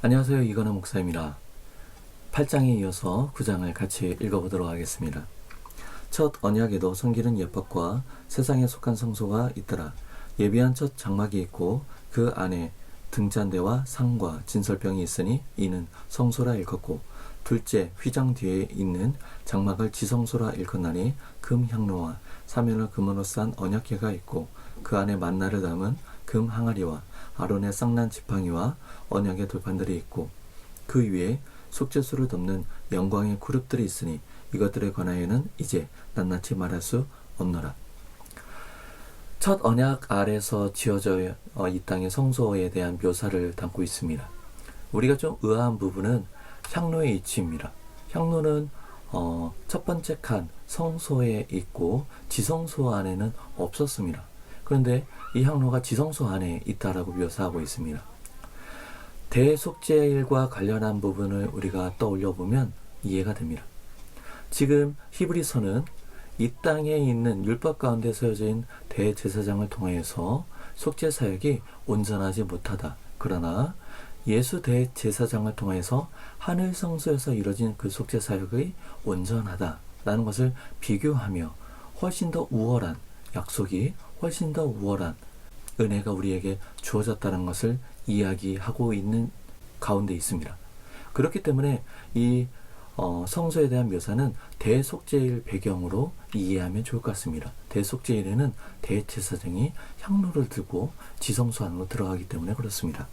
안녕하세요. 이건우 목사입니다. 8장에 이어서 9장을 같이 읽어보도록 하겠습니다. 첫 언약에도 섬기는 예법과 세상에 속한 성소가 있더라. 예비한 첫 장막이 있고 그 안에 등잔대와 상과 진설병이 있으니 이는 성소라 일컫고, 둘째 휘장 뒤에 있는 장막을 지성소라 일컫나니 금 향로와 사면을 금으로 싼 언약궤가 있고 그 안에 만나를 담은 금 항아리와 아론의 쌍난 지팡이와 언약의 돌판들이 있고 그 위에 속죄소를 덮는 영광의 그룹들이 있으니 이것들에 관하여는 이제 낱낱이 말할 수 없노라. 첫 언약 아래서 지어져 이 땅의 성소에 대한 묘사를 담고 있습니다. 우리가 좀 의아한 부분은 향로의 위치입니다. 향로는 첫 번째 칸 성소에 있고 지성소 안에는 없었습니다. 그런데 이 향로가 지성소 안에 있다라고 묘사하고 있습니다. 대속죄일과 관련한 부분을 우리가 떠올려 보면 이해가 됩니다. 지금 히브리서는 이 땅에 있는 율법 가운데 서여진 대제사장을 통하여서 속죄 사역이 온전하지 못하다. 그러나 예수 대제사장을 통해서 하늘 성소에서 이루어진 그 속죄 사역의 온전하다라는 것을 비교하며 훨씬 더 우월한 약속이 훨씬 더 우월한 은혜가 우리에게 주어졌다는 것을 이야기하고 있는 가운데 있습니다. 그렇기 때문에 이 성소에 대한 묘사는 대속죄일 배경으로 이해하면 좋을 것 같습니다. 대속죄일에는 대제사장이 향로를 들고 지성소 안으로 들어가기 때문에 그렇습니다.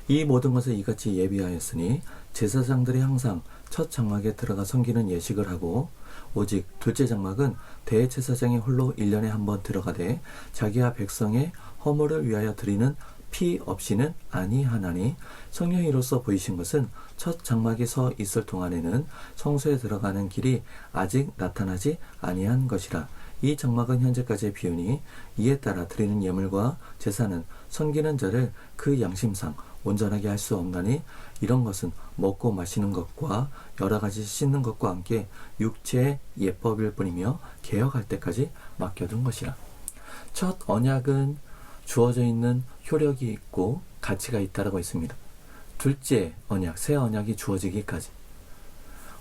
이 모든 것을 이같이 예비하였으니 제사장들이 항상 첫 장막에 들어가 섬기는 예식을 하고, 오직 둘째 장막은 대제사장이 홀로 1년에 한 번 들어가되 자기와 백성의 허물을 위하여 드리는 피 없이는 아니하나니, 성령이로서 보이신 것은 첫 장막에 서 있을 동안에는 성소에 들어가는 길이 아직 나타나지 아니한 것이라. 이 장막은 현재까지의 비유니 이에 따라 드리는 예물과 제사는 섬기는 자를 그 양심상 온전하게 할 수 없나니, 이런 것은 먹고 마시는 것과 여러 가지 씻는 것과 함께 육체의 예법일 뿐이며 개혁할 때까지 맡겨둔 것이라. 첫 언약은 주어져 있는 효력이 있고 가치가 있다라고 했습니다. 둘째 언약, 새 언약이 주어지기까지,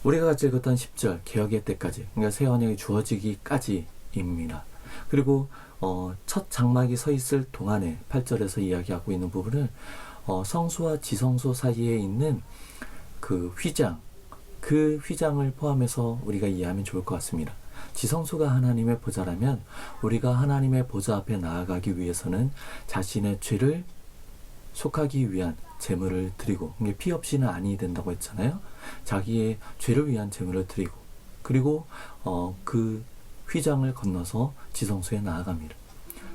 우리가 같이 읽었던 10절 개혁의 때까지, 그러니까 새 언약이 주어지기까지입니다. 그리고 첫 장막이 서 있을 동안에 8절에서 이야기하고 있는 부분을 성소와 지성소 사이에 있는 그 휘장, 그 휘장을 포함해서 우리가 이해하면 좋을 것 같습니다. 지성소가 하나님의 보좌라면 우리가 하나님의 보좌 앞에 나아가기 위해서는 자신의 죄를 속하기 위한 제물을 드리고, 이게 피 없이는 아니 된다고 했잖아요. 자기의 죄를 위한 제물을 드리고, 그리고 그 휘장을 건너서 지성소에 나아갑니다.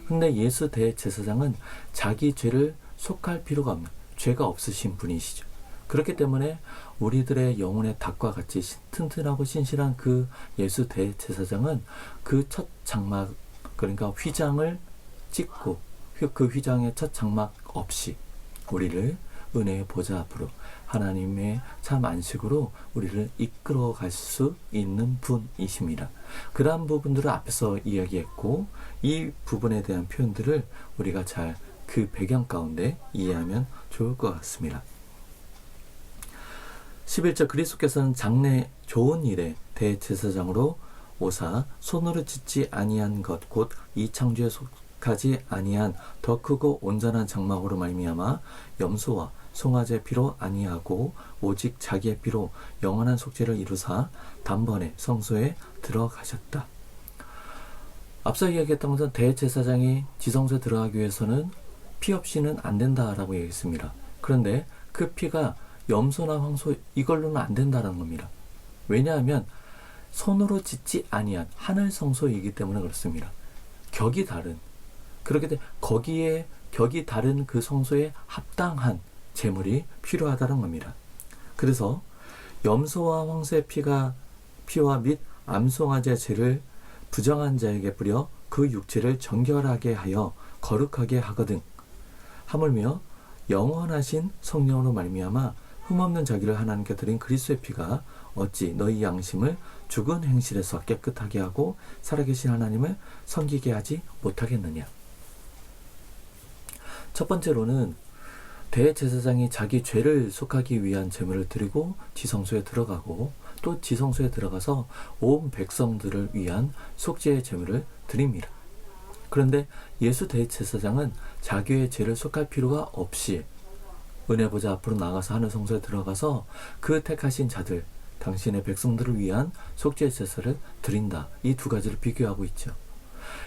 근데 예수 대제사장은 자기 죄를 속할 필요가 없는, 죄가 없으신 분이시죠. 그렇기 때문에 우리들의 영혼의 닭과 같이 튼튼하고 신실한 그 예수 대제사장은 그 첫 장막, 그러니까 휘장을 찍고 그 휘장의 첫 장막 없이 우리를 은혜의 보좌 앞으로 하나님의 참 안식으로 우리를 이끌어 갈 수 있는 분이십니다. 그러한 부분들을 앞에서 이야기했고, 이 부분에 대한 표현들을 우리가 잘 그 배경 가운데 이해하면 좋을 것 같습니다. 11절, 그리스도께서는 장래 좋은 일에 대제사장으로 오사 손으로 짓지 아니한 것 곧 이 창조에 속하지 아니한 더 크고 온전한 장막으로 말미암아 염소와 송아지의 피로 아니하고 오직 자기의 피로 영원한 속죄를 이루사 단번에 성소에 들어가셨다. 앞서 이야기했던 것은 대제사장이 지성소에 들어가기 위해서는 피 없이는 안 된다라고 얘기했습니다. 그런데 그 피가 염소나 황소 이걸로는 안 된다는 겁니다. 왜냐하면 손으로 짓지 아니한 하늘 성소이기 때문에 그렇습니다. 격이 다른, 그렇게 돼 거기에 격이 다른 그 성소에 합당한 제물이 필요하다는 겁니다. 그래서 염소와 황소의 피와 및 암송아지의 죄를 부정한 자에게 뿌려 그 육체를 정결하게 하여 거룩하게 하거든. 하물며 영원하신 성령으로 말미암아 흠없는 자기를 하나님께 드린 그리스도의 피가 어찌 너희 양심을 죽은 행실에서 깨끗하게 하고 살아계신 하나님을 섬기게 하지 못하겠느냐. 첫 번째로는 대제사장이 자기 죄를 속하기 위한 제물을 드리고 지성소에 들어가고 또 지성소에 들어가서 온 백성들을 위한 속죄의 제물을 드립니다. 그런데 예수 대제사장은 자기의 죄를 속할 필요가 없이 은혜보좌 앞으로 나가서 하늘 성소에 들어가서 그 택하신 자들, 당신의 백성들을 위한 속죄의 제사를 드린다. 이 두 가지를 비교하고 있죠.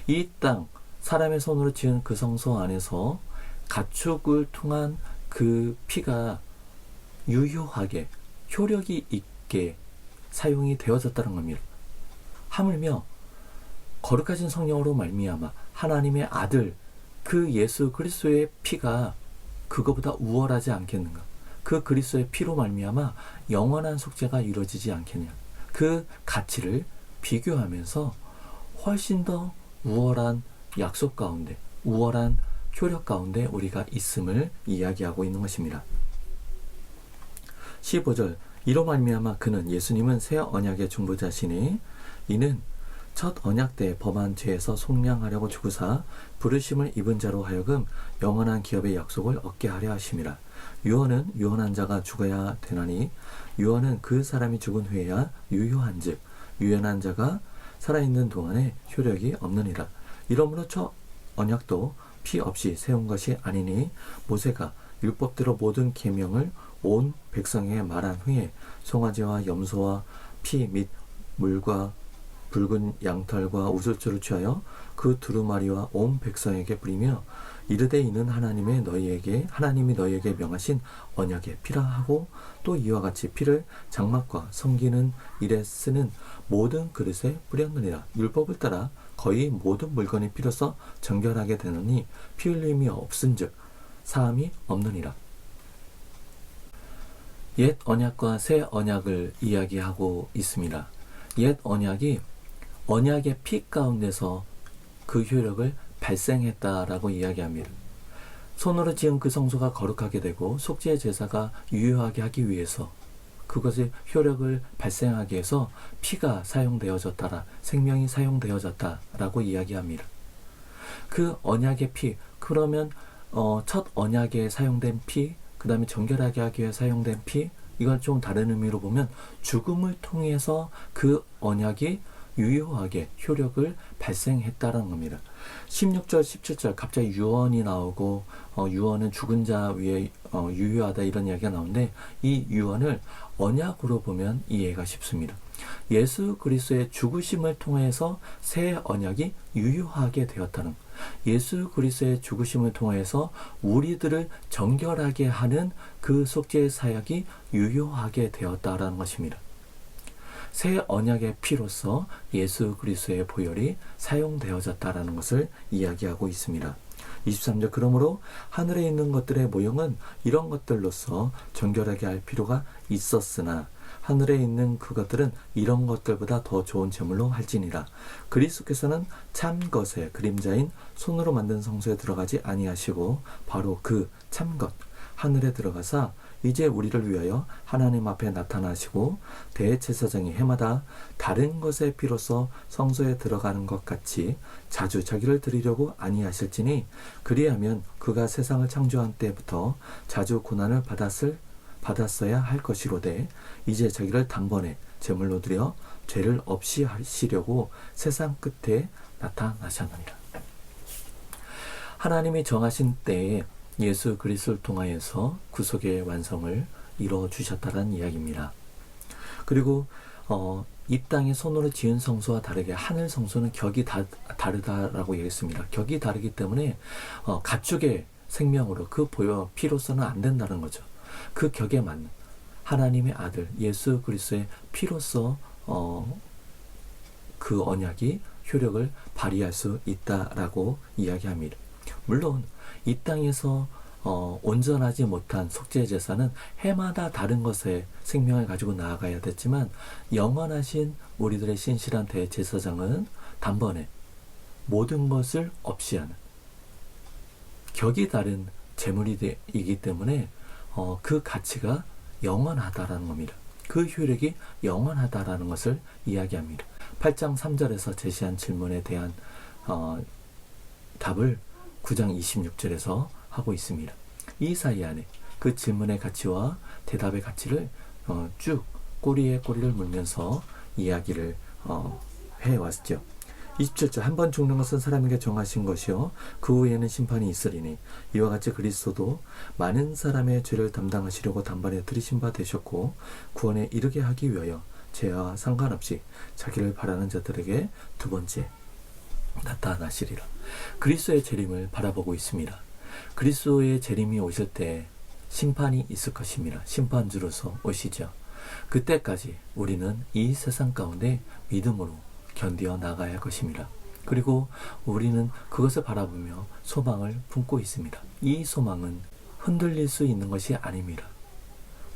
이 땅, 사람의 손으로 지은 그 성소 안에서 가축을 통한 그 피가 유효하게, 효력이 있게 사용이 되어졌다는 겁니다. 하물며 거룩하신 성령으로 말미암아 하나님의 아들 그 예수 그리스도의 피가 그거보다 우월하지 않겠는가? 그 그리스도의 피로 말미암아 영원한 속죄가 이루어지지 않겠냐? 그 가치를 비교하면서 훨씬 더 우월한 약속 가운데, 우월한 효력 가운데 우리가 있음을 이야기하고 있는 것입니다. 15절 이로 말미암아 그는 예수님은 새 언약의 중보자시니 이는 첫 언약 때 범한 죄에서 속량하려고 죽으사 부르심을 입은 자로 하여금 영원한 기업의 약속을 얻게 하려 하심이라. 유언은 유언한 자가 죽어야 되나니 유언은 그 사람이 죽은 후에야 유효한즉 유언한 자가 살아있는 동안에 효력이 없느니라. 이러므로 첫 언약도 피 없이 세운 것이 아니니 모세가 율법대로 모든 계명을 온 백성에게 말한 후에 송아지와 염소와 피 및 물과 붉은 양털과 우슬초를 취하여 그 두루마리와 온 백성에게 뿌리며 이르되 이는 하나님이 너희에게 명하신 언약의 피라 하고 또 이와 같이 피를 장막과 섬기는 일에 쓰는 모든 그릇에 뿌렸느니라. 율법을 따라 거의 모든 물건이 피로써 정결하게 되느니 피 흘림이 없은즉 사함이 없느니라. 옛 언약과 새 언약을 이야기하고 있습니다. 옛 언약이 언약의 피 가운데서 그 효력을 발생했다라고 이야기합니다. 손으로 지은 그 성소가 거룩하게 되고 속죄의 제사가 유효하게 하기 위해서 그것의 효력을 발생하기 위해서 피가 사용되어졌다라, 생명이 사용되어졌다라고 이야기합니다. 그 언약의 피, 그러면 첫 언약에 사용된 피, 그 다음에 정결하게 하기 위해 사용된 피, 이걸 좀 다른 의미로 보면 죽음을 통해서 그 언약이 유효하게 효력을 발생했다는 겁니다. 16절, 17절 갑자기 유언이 나오고 유언은 죽은 자 위에 유효하다 이런 이야기가 나오는데 이 유언을 언약으로 보면 이해가 쉽습니다. 예수 그리스도의 죽으심을 통해서 새 언약이 유효하게 되었다는 예수 그리스도의 죽으심을 통해서 우리들을 정결하게 하는 그 속죄의 사역이 유효하게 되었다라는 것입니다. 새 언약의 피로서 예수 그리스도의 보혈이 사용되어졌다라는 것을 이야기하고 있습니다. 23절 그러므로 하늘에 있는 것들의 모형은 이런 것들로서 정결하게 할 필요가 있었으나 하늘에 있는 그것들은 이런 것들보다 더 좋은 제물로 할지니라. 그리스도께서는 참 것의 그림자인 손으로 만든 성소에 들어가지 아니하시고 바로 그 참 것 하늘에 들어가사 이제 우리를 위하여 하나님 앞에 나타나시고 대제사장이 해마다 다른 것의 피로써 성소에 들어가는 것 같이 자주 자기를 드리려고 아니하실지니 그리하면 그가 세상을 창조한 때부터 자주 고난을 받았어야 할 것이로되 이제 자기를 단번에 제물로 드려 죄를 없이 하시려고 세상 끝에 나타나셨느니라. 하나님이 정하신 때에 예수 그리스도를 통하여서 구속의 완성을 이루어 주셨다는 이야기입니다. 그리고 이 땅의 손으로 지은 성소와 다르게 하늘 성소는 격이 다르다라고 얘기했습니다. 격이 다르기 때문에 가축의 생명으로 그 피로서는 안 된다는 거죠. 그 격에 맞는 하나님의 아들 예수 그리스도의 피로서 그 언약이 효력을 발휘할 수 있다라고 이야기합니다. 물론 이 땅에서 온전하지 못한 속죄 제사는 해마다 다른 것에 생명을 가지고 나아가야 됐지만 영원하신 우리들의 신실한 대제사장은 단번에 모든 것을 없이 하는 격이 다른 제물이기 때문에 그 가치가 영원하다라는 겁니다. 그 효력이 영원하다라는 것을 이야기합니다. 8장 3절에서 제시한 질문에 대한 답을 9장 26절에서 하고 있습니다. 이 사이 안에 그 질문의 가치와 대답의 가치를 쭉 꼬리에 꼬리를 물면서 이야기를 해왔죠. 27절 한 번 죽는 것은 사람에게 정하신 것이요 그 후에는 심판이 있으리니 이와 같이 그리스도도 많은 사람의 죄를 담당하시려고 단번에 들이신 바 되셨고 구원에 이르게 하기 위하여 죄와 상관없이 자기를 바라는 자들에게 두 번째 나타나시리라. 그리스도의 재림을 바라보고 있습니다. 그리스도의 재림이 오실 때 심판이 있을 것입니다. 심판주로서 오시죠. 그때까지 우리는 이 세상 가운데 믿음으로 견디어 나가야 할 것입니다. 그리고 우리는 그것을 바라보며 소망을 품고 있습니다. 이 소망은 흔들릴 수 있는 것이 아닙니다.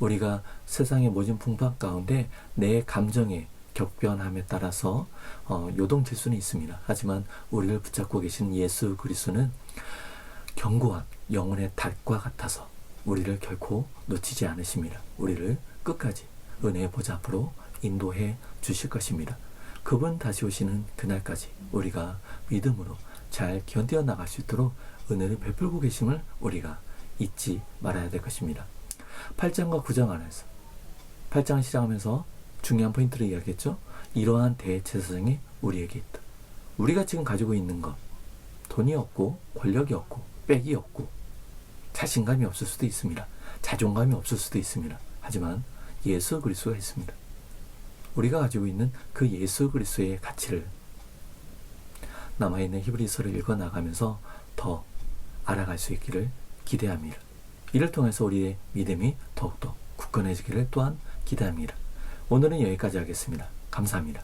우리가 세상의 모진 풍파 가운데 내 감정의 격변함에 따라서 요동칠 수는 있습니다. 하지만 우리를 붙잡고 계신 예수 그리스도는 견고한 영혼의 달과 같아서 우리를 결코 놓치지 않으십니다. 우리를 끝까지 은혜의 보좌 앞으로 인도해 주실 것입니다. 그분 다시 오시는 그날까지 우리가 믿음으로 잘 견뎌 나갈 수 있도록 은혜를 베풀고 계심을 우리가 잊지 말아야 될 것입니다. 8장과 9장 안에서 8장을 시작하면서 중요한 포인트를 이야기했죠. 이러한 대제사장이 우리에게 있다. 우리가 지금 가지고 있는 것, 돈이 없고 권력이 없고 빽이 없고 자신감이 없을 수도 있습니다. 자존감이 없을 수도 있습니다. 하지만 예수 그리스도가 있습니다. 우리가 가지고 있는 그 예수 그리스도의 가치를 남아있는 히브리서를 읽어나가면서 더 알아갈 수 있기를 기대합니다. 이를 통해서 우리의 믿음이 더욱더 굳건해지기를 또한 기대합니다. 오늘은 여기까지 하겠습니다. 감사합니다.